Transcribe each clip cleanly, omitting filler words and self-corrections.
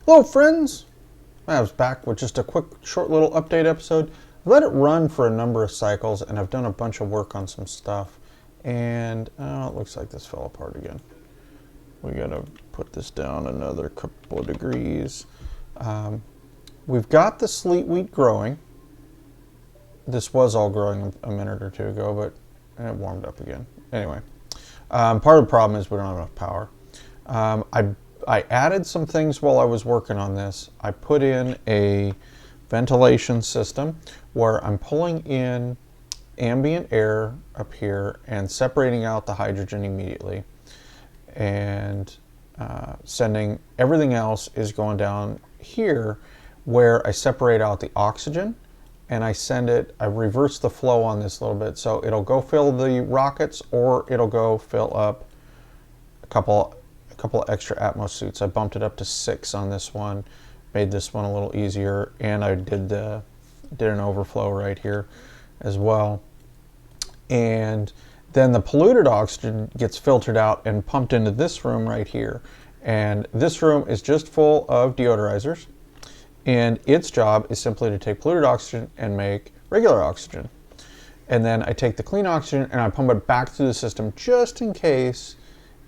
Hello friends! I was back with just a quick short little update episode. I've let it run for a number of cycles and I've done a bunch of work on some stuff, and it looks like this fell apart again. We gotta put this down another couple of degrees. We've got the sleet wheat growing. This was all growing a minute or two ago, but it warmed up again. Anyway, part of the problem is we don't have enough power. I added some things while I was working on this. I put in a ventilation system where I'm pulling in ambient air up here and separating out the hydrogen immediately, and sending everything else is going down here where I separate out the oxygen, and I reverse the flow on this a little bit, so it'll go fill the rockets or it'll go fill up a couple of extra Atmos suits. I bumped it up to 6 on this one, made this one a little easier, and I did an overflow right here as well. And then the polluted oxygen gets filtered out and pumped into this room right here. And this room is just full of deodorizers, and its job is simply to take polluted oxygen and make regular oxygen. And then I take the clean oxygen and I pump it back through the system just in case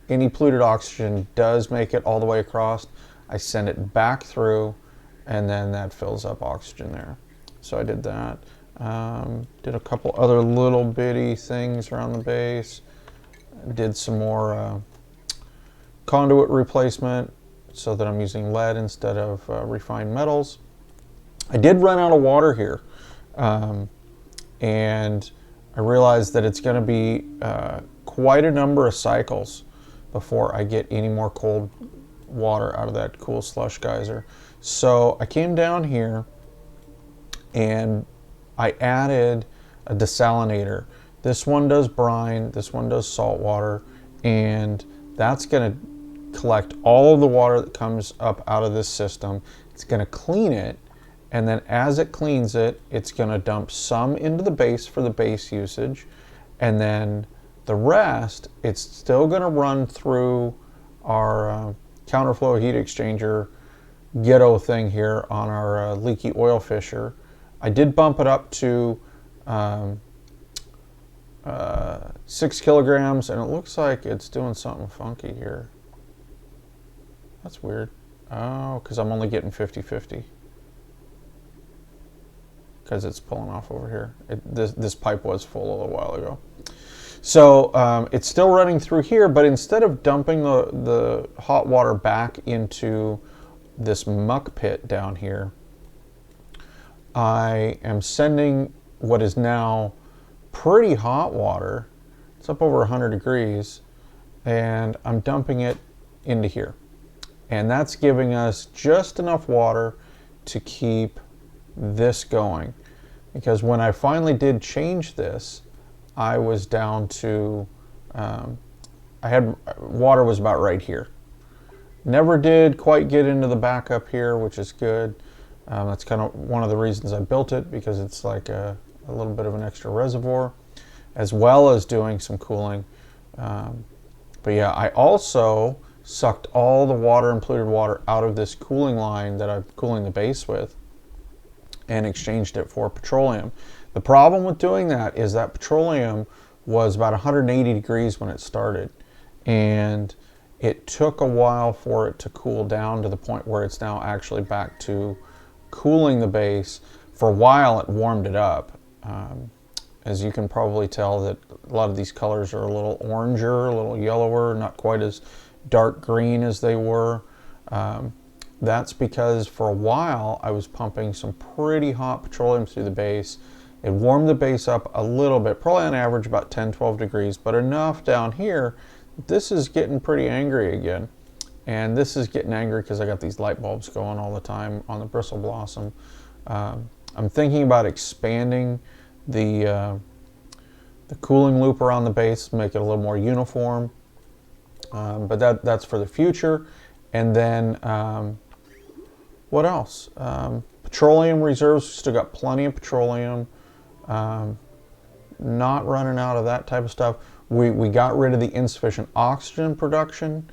any polluted oxygen does make it all the way across. I send it back through, and then that fills up oxygen there. So I did that. Did a couple other little bitty things around the base. Did some more conduit replacement so that I'm using lead instead of refined metals. I did run out of water here, and I realized that it's going to be quite a number of cycles before I get any more cold water out of that cool slush geyser. So I came down here and I added a desalinator. This one does brine, this one does salt water, and that's going to collect all of the water that comes up out of this system. It's going to clean it, and then as it cleans it, it's going to dump some into the base for the base usage, and then the rest, it's still going to run through our counterflow heat exchanger ghetto thing here on our leaky oil fisher. I did bump it up to 6 kilograms, and it looks like it's doing something funky here. That's weird. Oh, because I'm only getting 50-50. Because it's pulling off over here. This pipe was full a little while ago. So it's still running through here, but instead of dumping the hot water back into this muck pit down here, I am sending what is now pretty hot water. It's up over 100 degrees, and I'm dumping it into here. And that's giving us just enough water to keep this going. Because when I finally did change this, I was down to, water was about right here. Never did quite get into the back up here, which is good. That's kind of one of the reasons I built it, because it's like a little bit of an extra reservoir, as well as doing some cooling. But yeah, I also sucked all the water and polluted water out of this cooling line that I'm cooling the base with and exchanged it for petroleum. The problem with doing that is that petroleum was about 180 degrees when it started, and it took a while for it to cool down to the point where it's now actually back to cooling the base. For a while it warmed it up. As you can probably tell, that a lot of these colors are a little oranger, a little yellower, not quite as dark green as they were. That's because for a while I was pumping some pretty hot petroleum through the base. It warmed the base up a little bit, probably on average about 10-12 degrees, but enough down here. This is getting pretty angry again. And this is getting angry because I got these light bulbs going all the time on the bristle blossom. I'm thinking about expanding the cooling loop around the base, make it a little more uniform. But that's for the future. And then what else? Petroleum reserves, still got plenty of petroleum. Not running out of that type of stuff. We got rid of the insufficient oxygen production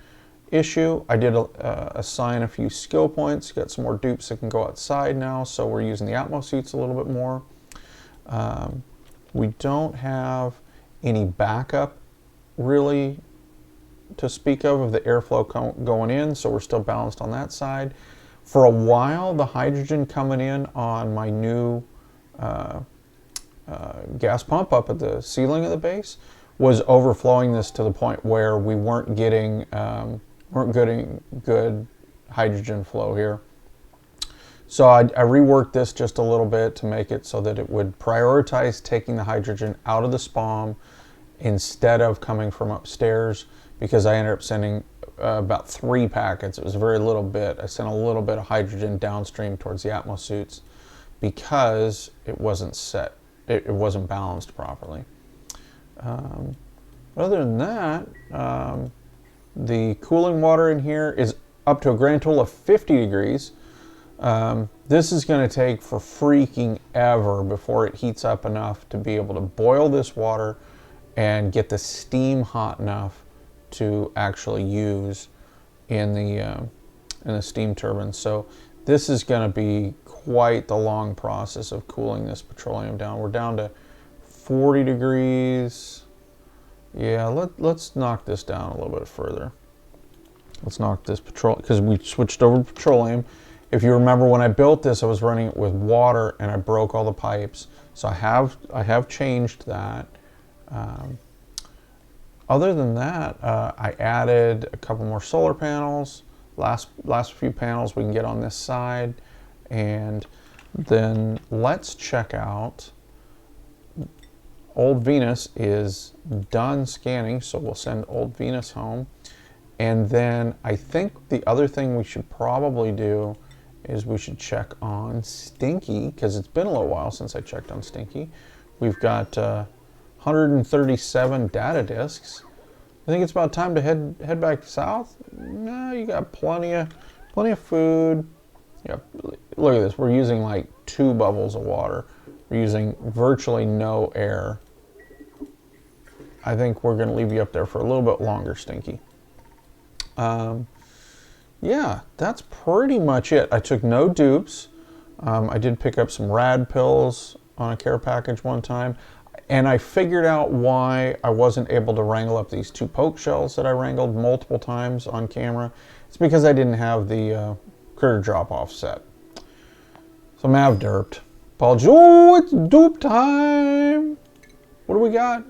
issue. I did assign a few skill points, got some more dupes that can go outside now, so we're using the Atmos suits a little bit more. We don't have any backup really to speak of the airflow going in, so we're still balanced on that side. For a while, the hydrogen coming in on my new gas pump up at the ceiling of the base was overflowing this to the point where we weren't getting good hydrogen flow here. So I reworked this just a little bit to make it so that it would prioritize taking the hydrogen out of the SPOM instead of coming from upstairs, because I ended up sending about 3 packets. It was a very little bit. I sent a little bit of hydrogen downstream towards the Atmos suits because it wasn't set. It wasn't balanced properly. Other than that, the cooling water in here is up to a grand total of 50 degrees. This is going to take for freaking ever before it heats up enough to be able to boil this water and get the steam hot enough to actually use in the steam turbine. So this is going to be quite the long process of cooling this petroleum down. We're down to 40 degrees. Yeah, let's knock this down a little bit further. Let's knock this petroleum, because we switched over to petroleum. If you remember, when I built this, I was running it with water and I broke all the pipes. So I have changed that. Other than that, I added a couple more solar panels. Last few panels we can get on this side. And then let's check out, Old Venus is done scanning, so we'll send Old Venus home. And then I think the other thing we should probably do is we should check on Stinky, because it's been a little while since I checked on Stinky. We've got 137 data disks. I think it's about time to head back south. No, you got plenty of food. Yeah, look at this. We're using like 2 bubbles of water. We're using virtually no air. I think we're going to leave you up there for a little bit longer, Stinky. Yeah, that's pretty much it. I took no dupes. I did pick up some rad pills on a care package one time. And I figured out why I wasn't able to wrangle up these 2 poke shells that I wrangled multiple times on camera. It's because I didn't have the critter drop-off set. So I'm out of derped. Apologies. Oh, it's dupe time! What do we got?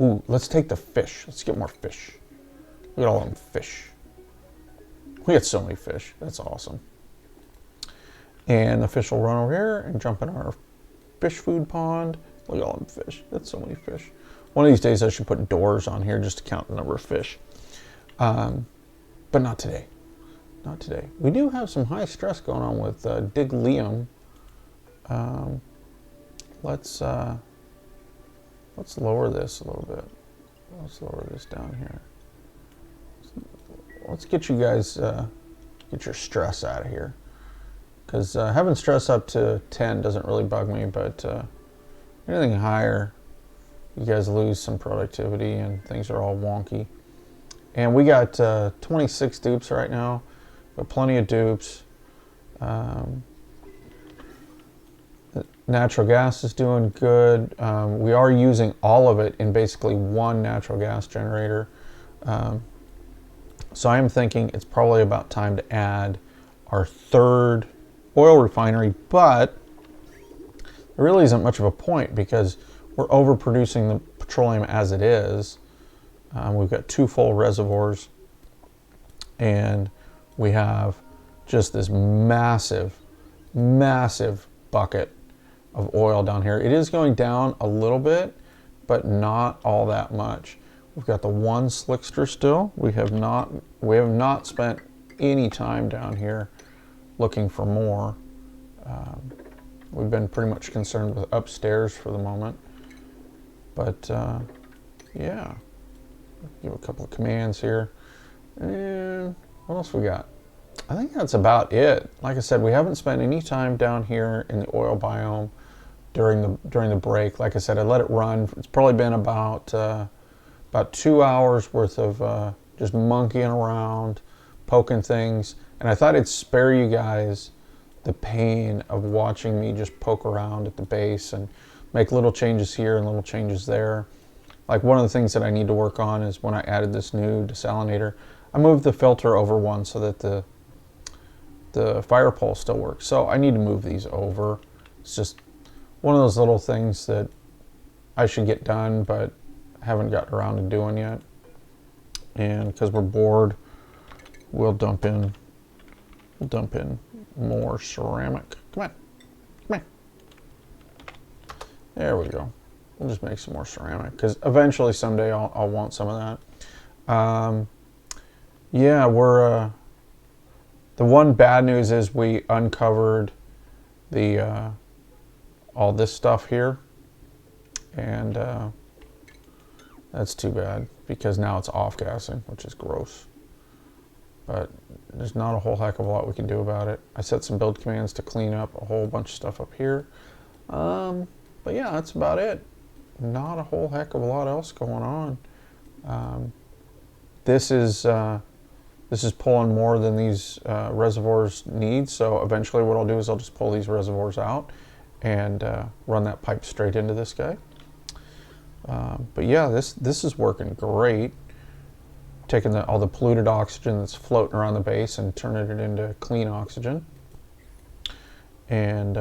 Ooh, let's take the fish. Let's get more fish. Look at all them fish. We got so many fish. That's awesome. And the fish will run over here and jump in our fish food pond. Look at all them fish. That's so many fish. One of these days I should put doors on here just to count the number of fish. But not today. Not today. We do have some high stress going on with Dig Liam. Let's lower this a little bit. Let's lower this down here. Let's get you guys, get your stress out of here. Because having stress up to 10 doesn't really bug me, but anything higher, you guys lose some productivity and things are all wonky. And we got 26 dupes right now, but plenty of dupes. Natural gas is doing good. We are using all of it in basically one natural gas generator. So I'm thinking it's probably about time to add our 3rd oil refinery, but there really isn't much of a point because we're overproducing the petroleum as it is. We've got 2 full reservoirs and we have just this massive, massive bucket of oil down here. It is going down a little bit, but not all that much. We've got the 1 slickster still. We have not spent any time down here looking for more. We've been pretty much concerned with upstairs for the moment. But yeah, give a couple of commands here. And what else we got? I think that's about it. Like I said, we haven't spent any time down here in the oil biome during the break. Like I said, I let it run. It's probably been about 2 hours worth of just monkeying around, poking things. And I thought I'd spare you guys the pain of watching me just poke around at the base and make little changes here and little changes there. Like one of the things that I need to work on is when I added this new desalinator, I moved the filter over one so that the fire pole still works. So I need to move these over. It's just one of those little things that I should get done, but haven't gotten around to doing yet. And because we're bored, we'll dump in more ceramic. Come on, come on. There we go. We'll just make some more ceramic because eventually someday I'll want some of that. Yeah, we're the one bad news is we uncovered the all this stuff here, and that's too bad because now it's off gassing, which is gross. But there's not a whole heck of a lot we can do about it. I set some build commands to clean up a whole bunch of stuff up here. But yeah, that's about it. Not a whole heck of a lot else going on. This is pulling more than these reservoirs need. So eventually what I'll do is I'll just pull these reservoirs out and run that pipe straight into this guy. But yeah, this is working great. Taking all the polluted oxygen that's floating around the base and turning it into clean oxygen. And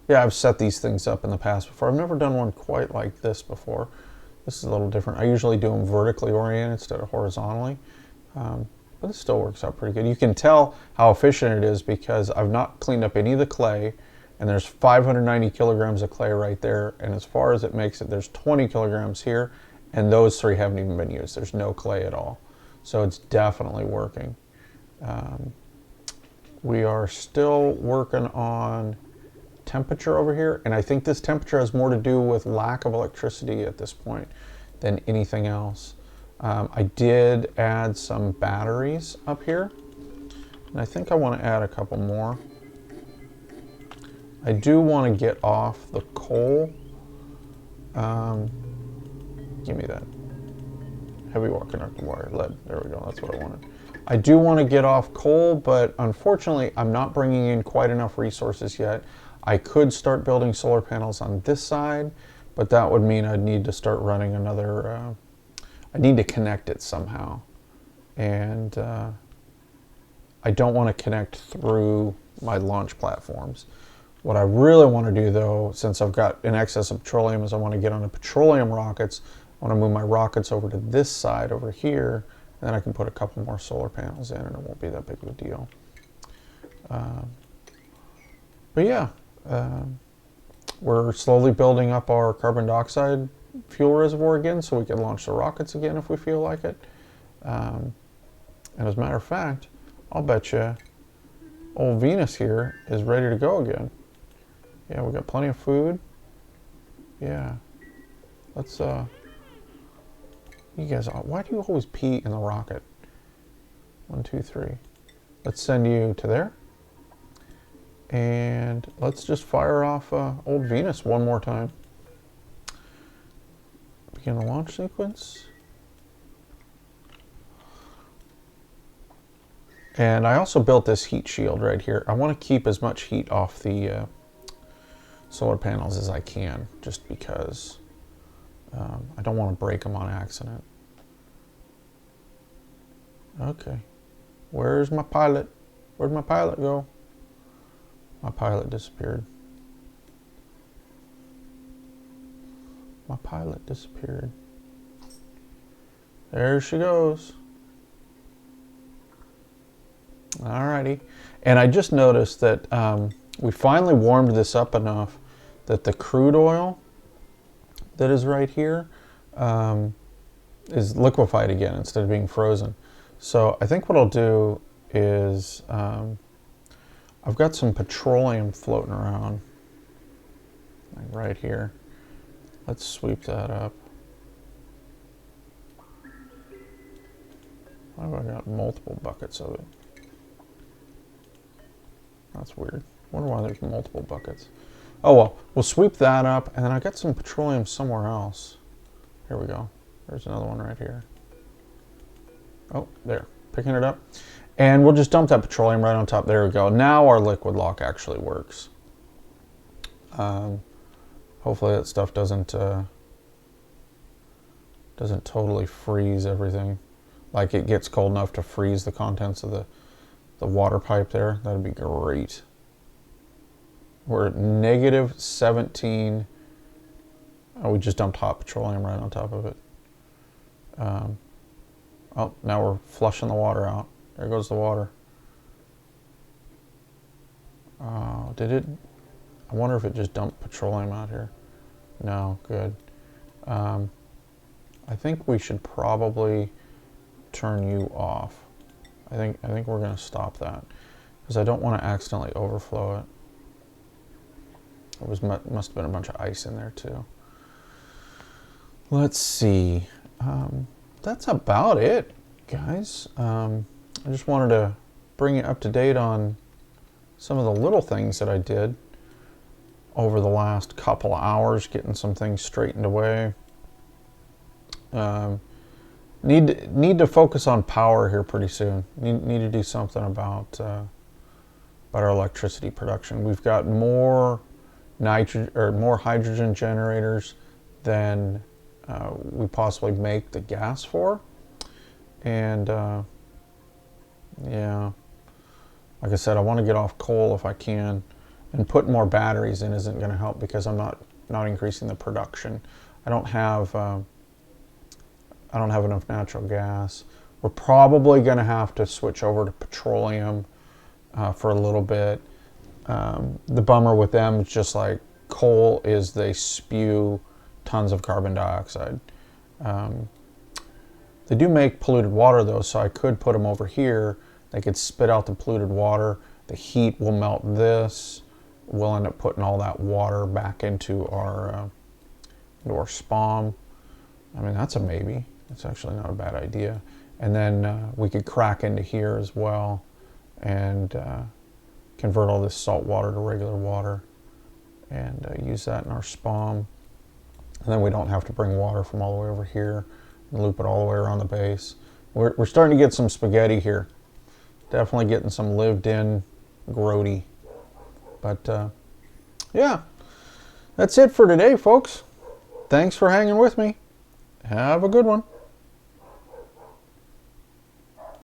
yeah, I've set these things up in the past before. I've never done one quite like this before. This is a little different. I usually do them vertically oriented instead of horizontally. But it still works out pretty good. You can tell how efficient it is because I've not cleaned up any of the clay, and there's 590 kilograms of clay right there. And as far as it makes it, there's 20 kilograms here, and those three haven't even been used. There's no clay at all. So it's definitely working. We are still working on temperature over here, and I think this temperature has more to do with lack of electricity at this point than anything else. I did add some batteries up here, and I think I want to add a couple more. I do want to get off the coal. Give me that. Heavy conductor wire, lead. There we go, that's what I wanted. I do want to get off coal, but unfortunately I'm not bringing in quite enough resources yet. I could start building solar panels on this side, but that would mean I'd need to start running another, I need to connect it somehow. And I don't want to connect through my launch platforms. What I really want to do though, since I've got an excess of petroleum, is I want to get on the petroleum rockets. I want to move my rockets over to this side over here, and then I can put a couple more solar panels in and it won't be that big of a deal. But yeah, we're slowly building up our carbon dioxide fuel reservoir again so we can launch the rockets again if we feel like it. And as a matter of fact, I'll bet you old Venus here is ready to go again. Yeah, we got plenty of food. Yeah, let's you guys, why do you always pee in the rocket? 1, 2, 3. Let's send you to there. And let's just fire off old Venus one more time. Begin the launch sequence. And I also built this heat shield right here. I want to keep as much heat off the solar panels as I can, just because I don't want to break them on accident. Okay, where's my pilot? Where'd my pilot go? My pilot disappeared. My pilot disappeared. There she goes. Alrighty, and I just noticed that we finally warmed this up enough that the crude oil that is right here is liquefied again instead of being frozen. So I think what I'll do is I've got some petroleum floating around like right here. Let's sweep that up. Why have I got multiple buckets of it? That's weird. I wonder why there's multiple buckets. Oh well, we'll sweep that up, and then I got some petroleum somewhere else. Here we go. There's another one right here. Oh, there. Picking it up. And we'll just dump that petroleum right on top. There we go. Now our liquid lock actually works. Hopefully that stuff doesn't totally freeze everything. Like it gets cold enough to freeze the contents of the water pipe there. That'd be great. We're at negative 17. Oh, we just dumped hot petroleum right on top of it. Oh, now we're flushing the water out. There goes the water. Oh, did it? I wonder if it just dumped petroleum out here. No, good. I think we should probably turn you off. I think we're going to stop that because I don't want to accidentally overflow it. It must have been a bunch of ice in there too. Let's see. That's about it, guys. I just wanted to bring you up to date on some of the little things that I did over the last couple of hours, getting some things straightened away. Need to focus on power here pretty soon. Need to do something about our electricity production. We've got more hydrogen generators than we possibly make the gas for, and yeah, like I said, I want to get off coal if I can, and put more batteries in isn't going to help because I'm not increasing the production. I don't have enough natural gas. We're probably going to have to switch over to petroleum for a little bit. The bummer with them is just like coal is they spew tons of carbon dioxide. They do make polluted water though, so I could put them over here. They could spit out the polluted water. The heat will melt this. We'll end up putting all that water back into our SPOM. I mean, that's a maybe. It's actually not a bad idea. And then we could crack into here as well and convert all this salt water to regular water and use that in our SPOM. And then we don't have to bring water from all the way over here and loop it all the way around the base. We're starting to get some spaghetti here. Definitely getting some lived-in grody. But yeah, that's it for today, folks. Thanks for hanging with me. Have a good one.